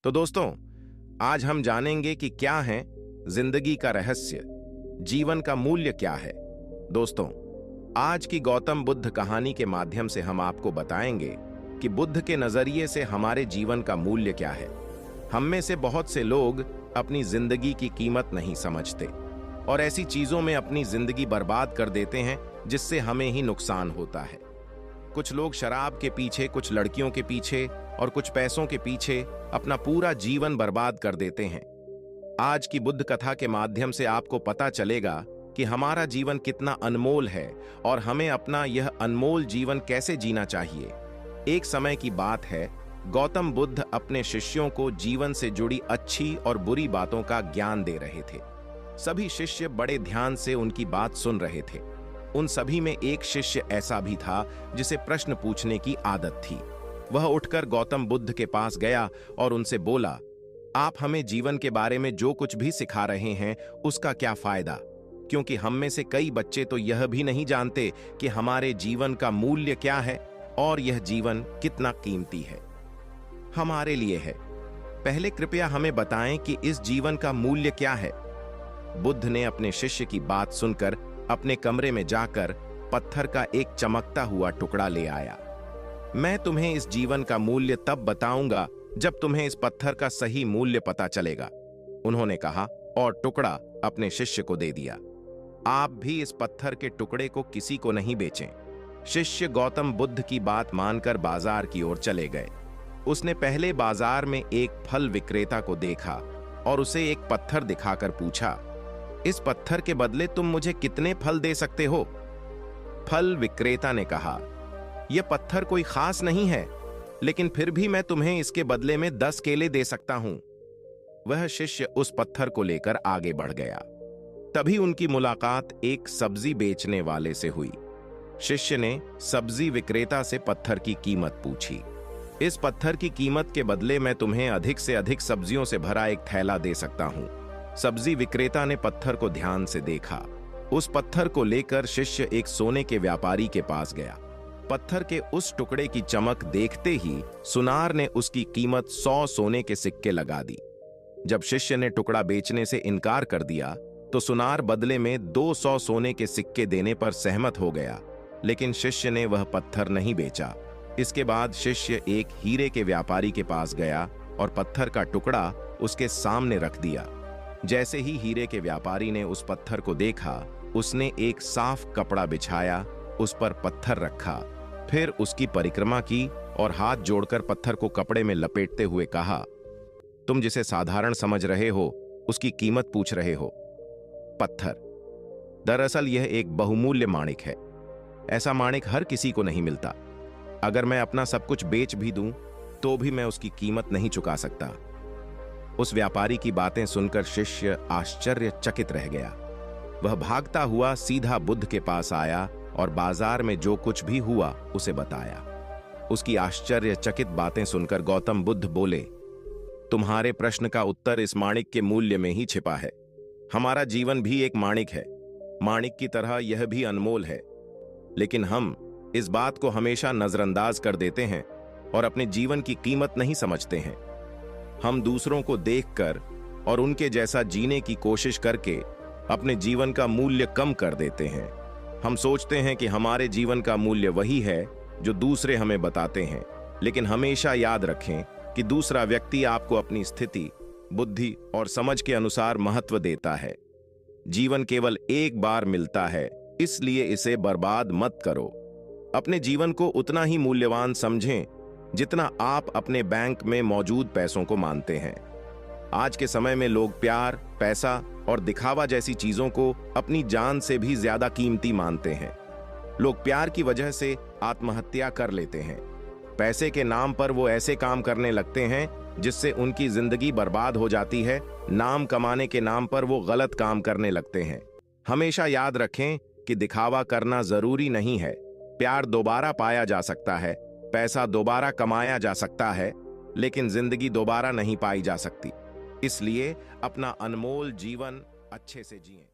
तो दोस्तों, आज हम जानेंगे कि क्या है जिंदगी का रहस्य, जीवन का मूल्य क्या है। दोस्तों, आज की गौतम बुद्ध कहानी के माध्यम से हम आपको बताएंगे कि बुद्ध के नजरिए से हमारे जीवन का मूल्य क्या है। हम में से बहुत से लोग अपनी जिंदगी की कीमत नहीं समझते और ऐसी चीजों में अपनी जिंदगी बर्बाद कर देते हैं जिससे हमें ही नुकसान होता है। कुछ लोग शराब के पीछे, कुछ लड़कियों के पीछे और कुछ पैसों के पीछे अपना पूरा जीवन बर्बाद कर देते हैं। आज की बुद्ध कथा के माध्यम से आपको पता चलेगा कि हमारा जीवन कितना अनमोल है और हमें अपना यह अनमोल जीवन कैसे जीना चाहिए। एक समय की बात है, गौतम बुद्ध अपने शिष्यों को जीवन से जुड़ी अच्छी और बुरी बातों का ज्ञान दे रहे थे। सभी शिष्य बड़े ध्यान से उनकी बात सुन रहे थे। उन सभी में एक शिष्य ऐसा भी था जिसे प्रश्न पूछने की आदत थी। वह उठकर गौतम बुद्ध के पास गया और उनसे बोला, आप हमें जीवन के बारे में जो कुछ भी सिखा रहे हैं उसका क्या फायदा, क्योंकि हम में से कई बच्चे तो यह भी नहीं जानते कि हमारे जीवन का मूल्य क्या है और यह जीवन कितना कीमती है, हमारे लिए है। पहले कृपया हमें बताएं कि इस जीवन का मूल्य क्या है। बुद्ध ने अपने शिष्य की बात सुनकर अपने कमरे में जाकर पत्थर का एक चमकता हुआ टुकड़ा ले आया। मैं तुम्हें इस जीवन का मूल्य तब बताऊंगा जब तुम्हें इस पत्थर का सही मूल्य पता चलेगा, उन्होंने कहा और टुकड़ा अपने शिष्य को दे दिया। आप भी इस पत्थर के टुकड़े को किसी को नहीं बेचें। शिष्य गौतम बुद्ध की बात मानकर बाजार की ओर चले गए। उसने पहले बाजार में एक फल विक्रेता को देखा और उसे एक पत्थर दिखाकर पूछा, इस पत्थर के बदले तुम मुझे कितने फल दे सकते हो? फल विक्रेता ने कहा, यह पत्थर कोई खास नहीं है, लेकिन फिर भी मैं तुम्हें इसके बदले में 10 केले दे सकता हूं। वह शिष्य उस पत्थर को लेकर आगे बढ़ गया। तभी उनकी मुलाकात एक सब्जी बेचने वाले से हुई। शिष्य ने सब्जी विक्रेता से पत्थर की कीमत पूछी। इस पत्थर की कीमत के बदले मैं तुम्हें अधिक से अधिक सब्जियों से भरा एक थैला दे सकता हूं। सब्जी विक्रेता ने पत्थर को ध्यान से देखा। उस पत्थर को लेकर शिष्य एक सोने के व्यापारी के पास गया। पत्थर के उस टुकड़े की चमक देखते ही सुनार ने उसकी कीमत 100 सोने के सिक्के लगा दी। जब शिष्य ने टुकड़ा बेचने से इनकार कर दिया तो सुनार बदले में 200 सोने के सिक्के देने पर सहमत हो गया, लेकिन शिष्य ने वह पत्थर नहीं बेचा। इसके बाद शिष्य एक हीरे के व्यापारी के पास गया और पत्थर का टुकड़ा उसके सामने रख दिया। जैसे ही हीरे के व्यापारी ने उस पत्थर को देखा, उसने एक साफ कपड़ा बिछाया, उस पर पत्थर रखा, फिर उसकी परिक्रमा की और हाथ जोड़कर पत्थर को कपड़े में लपेटते हुए कहा, तुम जिसे साधारण समझ रहे हो उसकी कीमत पूछ रहे हो। पत्थर, दरअसल यह एक बहुमूल्य माणिक है। ऐसा माणिक हर किसी को नहीं मिलता। अगर मैं अपना सब कुछ बेच भी दूं तो भी मैं उसकी कीमत नहीं चुका सकता। उस व्यापारी की बातें सुनकर शिष्य आश्चर्यचकित रह गया। वह भागता हुआ सीधा बुद्ध के पास आया और बाजार में जो कुछ भी हुआ उसे बताया। उसकी आश्चर्यचकित बातें सुनकर गौतम बुद्ध बोले, तुम्हारे प्रश्न का उत्तर इस माणिक के मूल्य में ही छिपा है। हमारा जीवन भी एक माणिक है। माणिक की तरह यह भी अनमोल है, लेकिन हम इस बात को हमेशा नजरअंदाज कर देते हैं और अपने जीवन की कीमत नहीं समझते हैं। हम दूसरों को देखकर और उनके जैसा जीने की कोशिश करके अपने जीवन का मूल्य कम कर देते हैं। हम सोचते हैं कि हमारे जीवन का मूल्य वही है जो दूसरे हमें बताते हैं, लेकिन हमेशा याद रखें कि दूसरा व्यक्ति आपको अपनी स्थिति, बुद्धि और समझ के अनुसार महत्व देता है। जीवन केवल एक बार मिलता है, इसलिए इसे बर्बाद मत करो। अपने जीवन को उतना ही मूल्यवान समझें जितना आप अपने बैंक में मौजूद पैसों को मानते हैं। आज के समय में लोग प्यार, पैसा और दिखावा जैसी चीजों को अपनी जान से भी ज्यादा कीमती मानते हैं। लोग प्यार की वजह से आत्महत्या कर लेते हैं। पैसे के नाम पर वो ऐसे काम करने लगते हैं जिससे उनकी जिंदगी बर्बाद हो जाती है। नाम कमाने के नाम पर वो गलत काम करने लगते हैं। हमेशा याद रखें कि दिखावा करना जरूरी नहीं है। प्यार दोबारा पाया जा सकता है, पैसा दोबारा कमाया जा सकता है, लेकिन जिंदगी दोबारा नहीं पाई जा सकती। इसलिए अपना अनमोल जीवन अच्छे से जिएं।